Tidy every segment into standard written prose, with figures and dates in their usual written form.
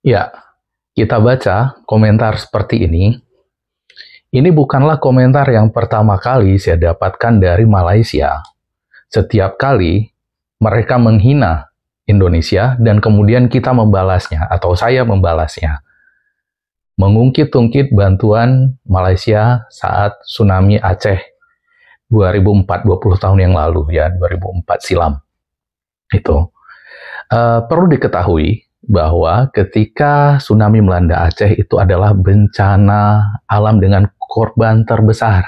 Ya, kita baca komentar seperti ini. Ini bukanlah komentar yang pertama kali saya dapatkan dari Malaysia. Setiap kali mereka menghina Indonesia dan kemudian kita membalasnya, atau saya membalasnya. Mengungkit-ungkit bantuan Malaysia saat tsunami Aceh 2004, 20 tahun yang lalu, ya, 2004 silam. Itu. Perlu diketahui bahwa ketika tsunami melanda Aceh itu adalah bencana alam dengan korban terbesar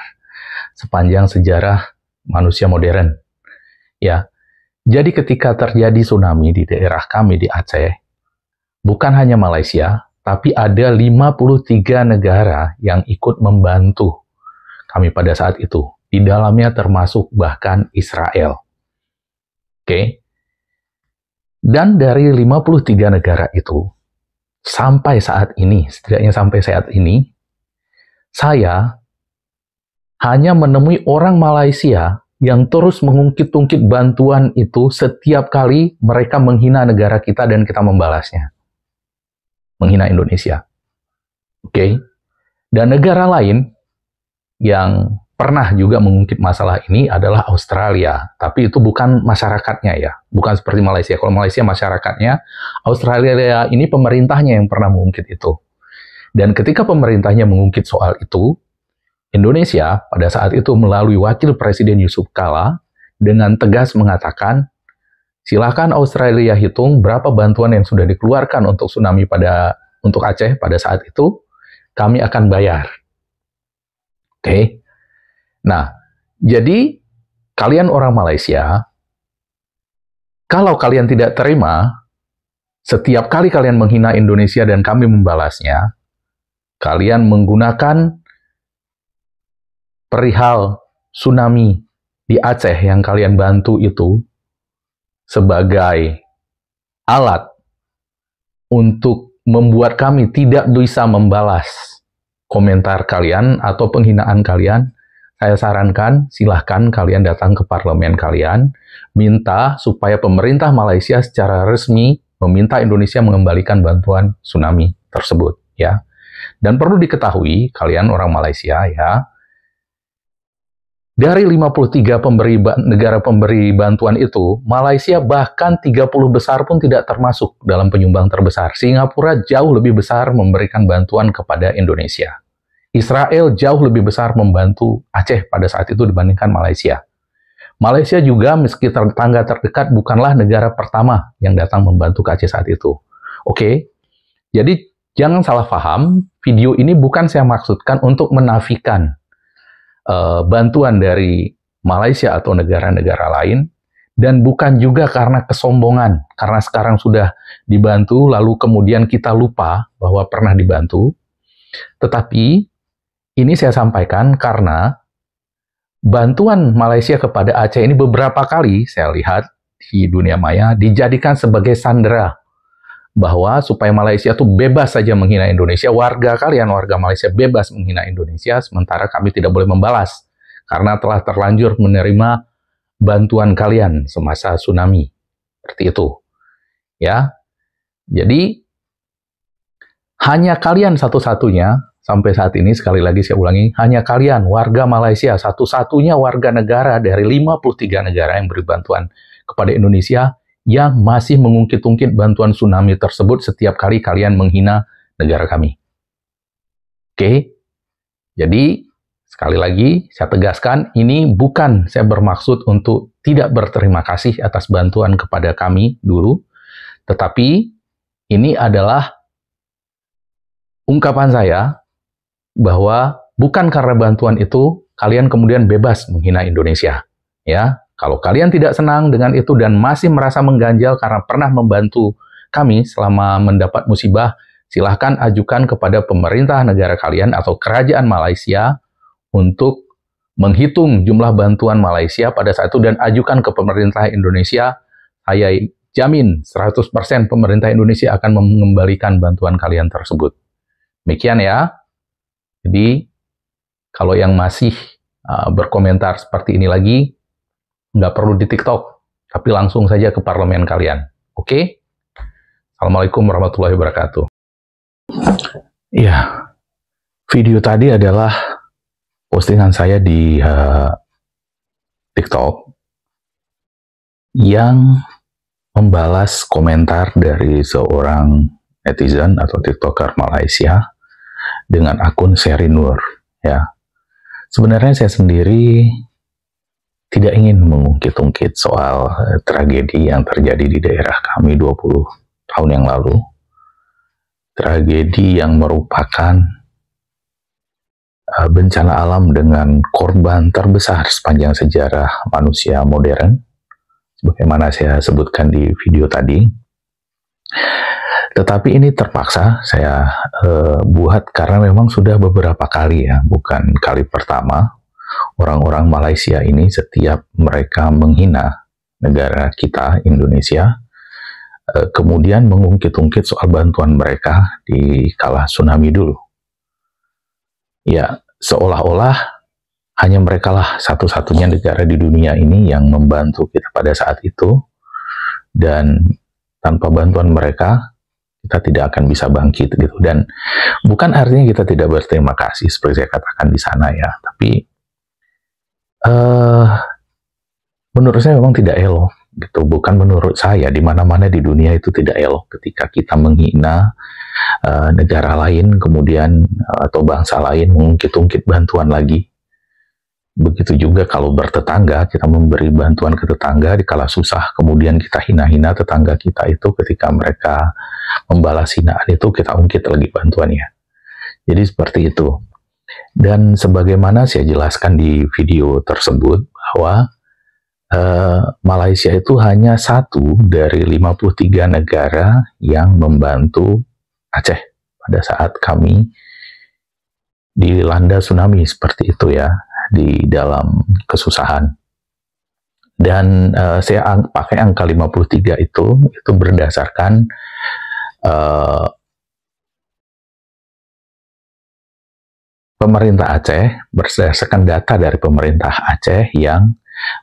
sepanjang sejarah manusia modern. Ya, jadi ketika terjadi tsunami di daerah kami di Aceh, bukan hanya Malaysia, tapi ada 53 negara yang ikut membantu kami pada saat itu. Di dalamnya termasuk bahkan Israel. Oke. Dan dari 53 negara itu, sampai saat ini, setidaknya sampai saat ini, saya hanya menemui orang Malaysia yang terus mengungkit-ungkit bantuan itu setiap kali mereka menghina negara kita dan kita membalasnya. Menghina Indonesia. Oke. Dan negara lain yang pernah juga mengungkit masalah ini adalah Australia. Tapi itu bukan masyarakatnya ya. Bukan seperti Malaysia. Kalau Malaysia masyarakatnya, Australia ini pemerintahnya yang pernah mengungkit itu. Dan ketika pemerintahnya mengungkit soal itu, Indonesia pada saat itu melalui Wakil Presiden Yusuf Kala dengan tegas mengatakan, silakan Australia hitung berapa bantuan yang sudah dikeluarkan untuk tsunami untuk Aceh pada saat itu, kami akan bayar. Oke. Nah, jadi kalian orang Malaysia, kalau kalian tidak terima, setiap kali kalian menghina Indonesia dan kami membalasnya, kalian menggunakan perihal tsunami di Aceh yang kalian bantu itu sebagai alat untuk membuat kami tidak bisa membalas komentar kalian atau penghinaan kalian. Saya sarankan, silahkan kalian datang ke parlemen kalian, minta supaya pemerintah Malaysia secara resmi meminta Indonesia mengembalikan bantuan tsunami tersebut, ya. Dan perlu diketahui, kalian orang Malaysia, ya, dari 53 negara pemberi bantuan itu, Malaysia bahkan 30 besar pun tidak termasuk dalam penyumbang terbesar. Singapura jauh lebih besar memberikan bantuan kepada Indonesia. Israel jauh lebih besar membantu Aceh pada saat itu dibandingkan Malaysia. Malaysia juga meski tetangga terdekat bukanlah negara pertama yang datang membantu ke Aceh saat itu. Oke, jadi jangan salah paham, video ini bukan saya maksudkan untuk menafikan bantuan dari Malaysia atau negara-negara lain, dan bukan juga karena kesombongan, karena sekarang sudah dibantu lalu kemudian kita lupa bahwa pernah dibantu. Tetapi ini saya sampaikan karena bantuan Malaysia kepada Aceh ini beberapa kali saya lihat di dunia maya dijadikan sebagai sandera bahwa supaya Malaysia tuh bebas saja menghina Indonesia, warga Malaysia bebas menghina Indonesia, sementara kami tidak boleh membalas karena telah terlanjur menerima bantuan kalian semasa tsunami. Seperti itu. Ya. Jadi hanya kalian satu-satunya sampai saat ini, sekali lagi saya ulangi, hanya kalian, warga Malaysia, satu-satunya warga negara dari 53 negara yang beri bantuan kepada Indonesia yang masih mengungkit-ungkit bantuan tsunami tersebut setiap kali kalian menghina negara kami. Oke? Jadi, sekali lagi, saya tegaskan, ini bukan saya bermaksud untuk tidak berterima kasih atas bantuan kepada kami dulu, tetapi ini adalah ungkapan saya bahwa bukan karena bantuan itu kalian kemudian bebas menghina Indonesia. Ya, kalau kalian tidak senang dengan itu dan masih merasa mengganjal karena pernah membantu kami selama mendapat musibah, silahkan ajukan kepada pemerintah negara kalian atau kerajaan Malaysia untuk menghitung jumlah bantuan Malaysia pada saat itu dan ajukan ke pemerintah Indonesia. Saya jamin 100% pemerintah Indonesia akan mengembalikan bantuan kalian tersebut. Demikian ya. Jadi, kalau yang masih berkomentar seperti ini lagi, nggak perlu di TikTok, tapi langsung saja ke parlemen kalian. Oke? Assalamualaikum warahmatullahi wabarakatuh. Ya, video tadi adalah postingan saya di TikTok yang membalas komentar dari seorang netizen atau TikToker Malaysia dengan akun Seri Nur. Ya, sebenarnya saya sendiri tidak ingin mengungkit-ungkit soal tragedi yang terjadi di daerah kami 20 tahun yang lalu. Tragedi yang merupakan bencana alam dengan korban terbesar sepanjang sejarah manusia modern, sebagaimana saya sebutkan di video tadi. Tetapi ini terpaksa saya buat karena memang sudah beberapa kali ya, bukan kali pertama, orang-orang Malaysia ini setiap mereka menghina negara kita, Indonesia, kemudian mengungkit-ungkit soal bantuan mereka di kala tsunami dulu. Ya, seolah-olah hanya merekalah satu-satunya negara di dunia ini yang membantu kita pada saat itu, dan tanpa bantuan mereka, kita tidak akan bisa bangkit gitu. Dan bukan artinya kita tidak berterima kasih seperti saya katakan di sana ya, tapi menurut saya memang tidak elok gitu. Bukan menurut saya, di mana-mana di dunia itu tidak elok ketika kita menghina negara lain, kemudian atau bangsa lain, mengungkit-ungkit bantuan lagi. Begitu juga kalau bertetangga, kita memberi bantuan ke tetangga di kala susah, kemudian kita hina-hina tetangga kita itu ketika mereka membalas hinaan itu, kita ungkit lagi bantuannya. Jadi seperti itu. Dan sebagaimana saya jelaskan di video tersebut, bahwa Malaysia itu hanya satu dari 53 negara yang membantu Aceh pada saat kami dilanda tsunami seperti itu ya, di dalam kesusahan. Dan saya pakai angka 53 itu berdasarkan pemerintah Aceh, berdasarkan data dari pemerintah Aceh yang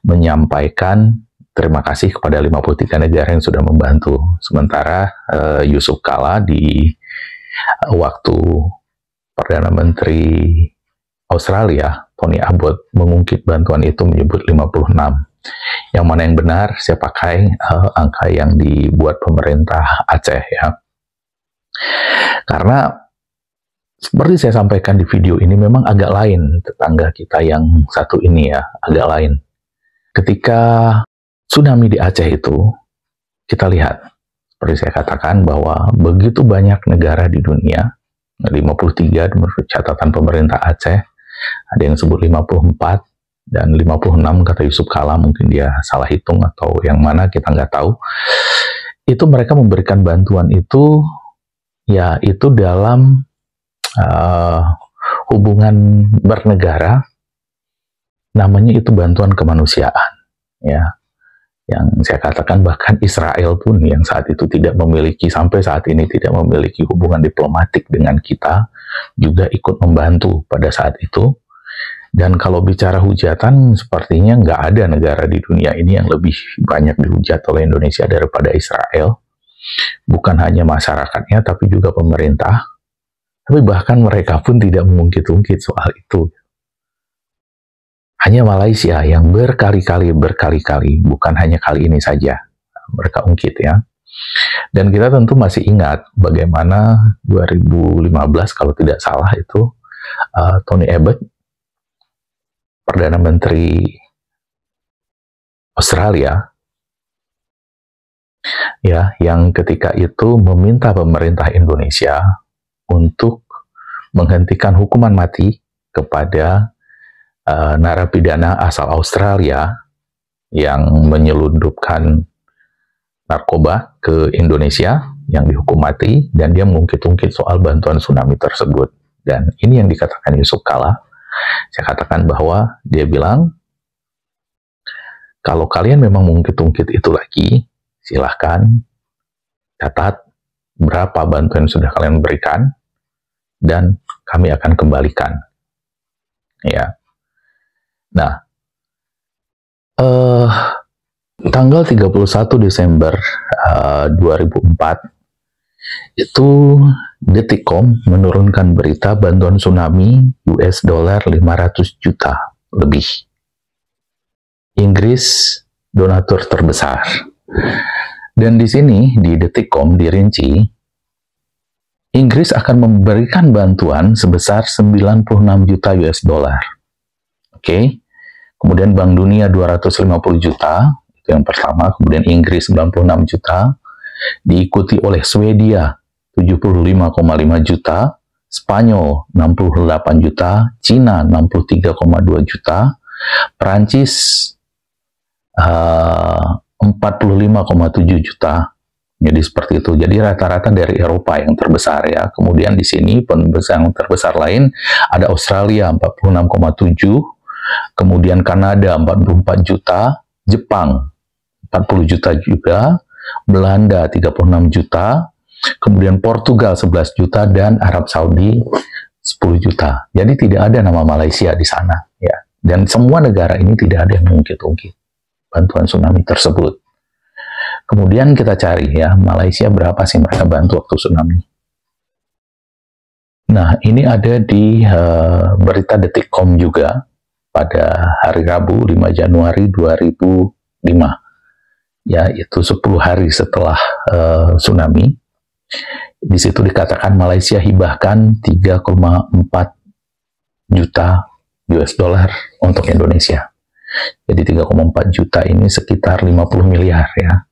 menyampaikan terima kasih kepada 53 negara yang sudah membantu. Sementara Yusuf Kala di waktu Perdana Menteri Australia, Tony Abbott, mengungkit bantuan itu menyebut 56. Yang mana yang benar, saya pakai angka yang dibuat pemerintah Aceh ya. Karena seperti saya sampaikan di video ini, memang agak lain tetangga kita yang satu ini ya, agak lain. Ketika tsunami di Aceh itu, kita lihat, seperti saya katakan bahwa begitu banyak negara di dunia, 53 menurut catatan pemerintah Aceh, ada yang sebut 54, dan 56 kata Yusuf Kala, mungkin dia salah hitung atau yang mana, kita nggak tahu. Itu mereka memberikan bantuan itu, ya itu dalam hubungan bernegara, namanya itu bantuan kemanusiaan ya. Yang saya katakan bahkan Israel pun yang saat itu tidak memiliki, sampai saat ini tidak memiliki hubungan diplomatik dengan kita, juga ikut membantu pada saat itu. Dan kalau bicara hujatan, sepertinya nggak ada negara di dunia ini yang lebih banyak dihujat oleh Indonesia daripada Israel. Bukan hanya masyarakatnya, tapi juga pemerintah. Tapi bahkan mereka pun tidak mengungkit-ungkit soal itu. Hanya Malaysia yang berkali-kali, bukan hanya kali ini saja, mereka ungkit ya. Dan kita tentu masih ingat bagaimana 2015 kalau tidak salah itu, Tony Abbott, Perdana Menteri Australia, ya, yang ketika itu meminta pemerintah Indonesia untuk menghentikan hukuman mati kepada narapidana asal Australia yang menyelundupkan narkoba ke Indonesia yang dihukum mati, dan dia mengungkit-ungkit soal bantuan tsunami tersebut. Dan ini yang dikatakan Yusuf Kala. Saya katakan bahwa dia bilang, kalau kalian memang mengungkit-ungkit itu lagi, silahkan catat berapa bantuan yang sudah kalian berikan, dan kami akan kembalikan. Ya. Nah, tanggal 31 Desember 2004 itu Detikcom menurunkan berita bantuan tsunami US dollar 500 juta lebih. Inggris donatur terbesar. Dan di sini di Detikcom dirinci Inggris akan memberikan bantuan sebesar 96 juta US dollar. Oke. Kemudian Bank Dunia 250 juta, itu yang pertama, kemudian Inggris 96 juta, diikuti oleh Swedia 75,5 juta, Spanyol 68 juta, Cina 63,2 juta, Perancis 45,7 juta. Jadi seperti itu. Jadi rata-rata dari Eropa yang terbesar ya. Kemudian di sini yang terbesar lain ada Australia 46,7, kemudian Kanada 44 juta, Jepang 40 juta juga, Belanda 36 juta, kemudian Portugal 11 juta, dan Arab Saudi 10 juta. Jadi tidak ada nama Malaysia di sana ya. Dan semua negara ini tidak ada yang mengungkit-ungkit bantuan tsunami tersebut. Kemudian kita cari ya, Malaysia berapa sih mereka bantu waktu tsunami. Nah, ini ada di berita Detikcom juga pada hari Rabu 5 Januari 2005. Ya, itu 10 hari setelah tsunami. Di situ dikatakan Malaysia hibahkan 3,4 juta US dollar untuk Indonesia. Jadi 3,4 juta ini sekitar 50 miliar ya.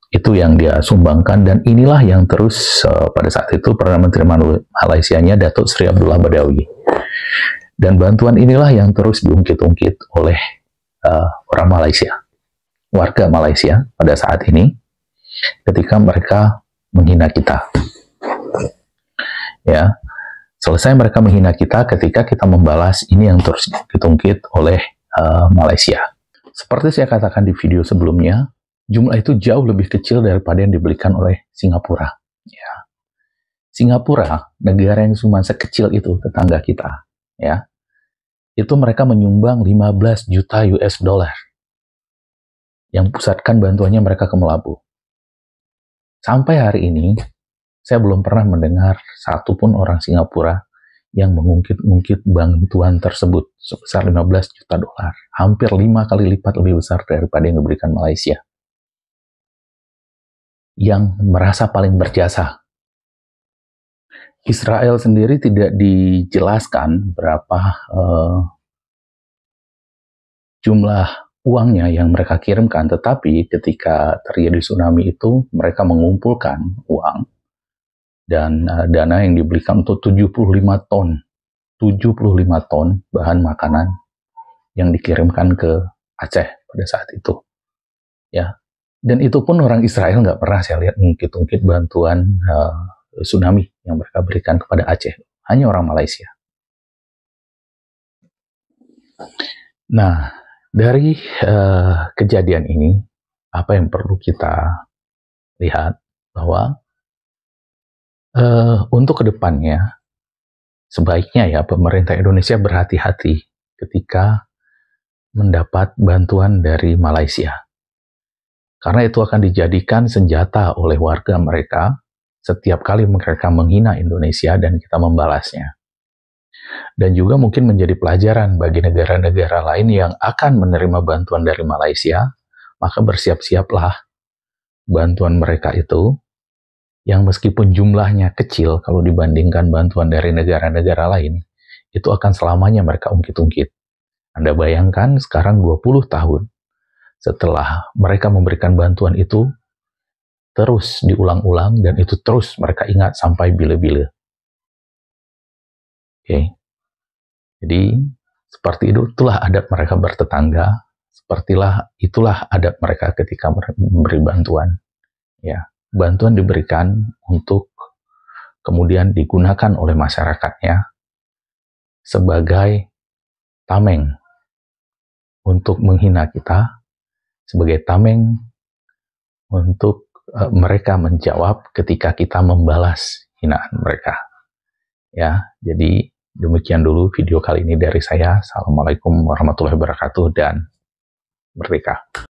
Itu yang dia sumbangkan, dan inilah yang terus pada saat itu Perdana Menteri Malaysianya Datuk Seri Abdullah Badawi. Dan bantuan inilah yang terus diungkit-ungkit oleh orang Malaysia, warga Malaysia pada saat ini, ketika mereka menghina kita. Ya, selesai mereka menghina kita ketika kita membalas ini yang terus diungkit oleh Malaysia. Seperti saya katakan di video sebelumnya, jumlah itu jauh lebih kecil daripada yang diberikan oleh Singapura. Ya. Singapura, negara yang cuma sekecil itu, tetangga kita, ya, itu mereka menyumbang 15 juta US dollar yang pusatkan bantuannya mereka ke Melabu. Sampai hari ini, saya belum pernah mendengar satupun orang Singapura yang mengungkit-ungkit bantuan tersebut sebesar 15 juta dolar. Hampir 5 kali lipat lebih besar daripada yang diberikan Malaysia. Yang merasa paling berjasa. Israel sendiri tidak dijelaskan berapa jumlah uangnya yang mereka kirimkan, tetapi ketika terjadi tsunami itu mereka mengumpulkan uang dan dana yang diberikan untuk 75 ton bahan makanan yang dikirimkan ke Aceh pada saat itu. Ya, dan itu pun orang Israel nggak pernah saya lihat ngungkit-ungkit bantuan tsunami yang mereka berikan kepada Aceh. Hanya orang Malaysia. Nah, dari kejadian ini, apa yang perlu kita lihat bahwa untuk kedepannya, sebaiknya ya pemerintah Indonesia berhati-hati ketika mendapat bantuan dari Malaysia. Karena itu akan dijadikan senjata oleh warga mereka setiap kali mereka menghina Indonesia dan kita membalasnya. Dan juga mungkin menjadi pelajaran bagi negara-negara lain yang akan menerima bantuan dari Malaysia, maka bersiap-siaplah bantuan mereka itu, yang meskipun jumlahnya kecil kalau dibandingkan bantuan dari negara-negara lain, itu akan selamanya mereka ungkit-ungkit. Anda bayangkan sekarang 20 tahun setelah mereka memberikan bantuan itu, terus diulang-ulang dan itu terus mereka ingat sampai bila-bila. Oke. Jadi seperti itulah adab mereka bertetangga, itulah adab mereka ketika memberi bantuan. Ya. Bantuan diberikan untuk kemudian digunakan oleh masyarakatnya sebagai tameng untuk menghina kita, sebagai tameng untuk mereka menjawab ketika kita membalas hinaan mereka. Ya, jadi demikian dulu video kali ini dari saya. Assalamualaikum warahmatullahi wabarakatuh dan merdeka.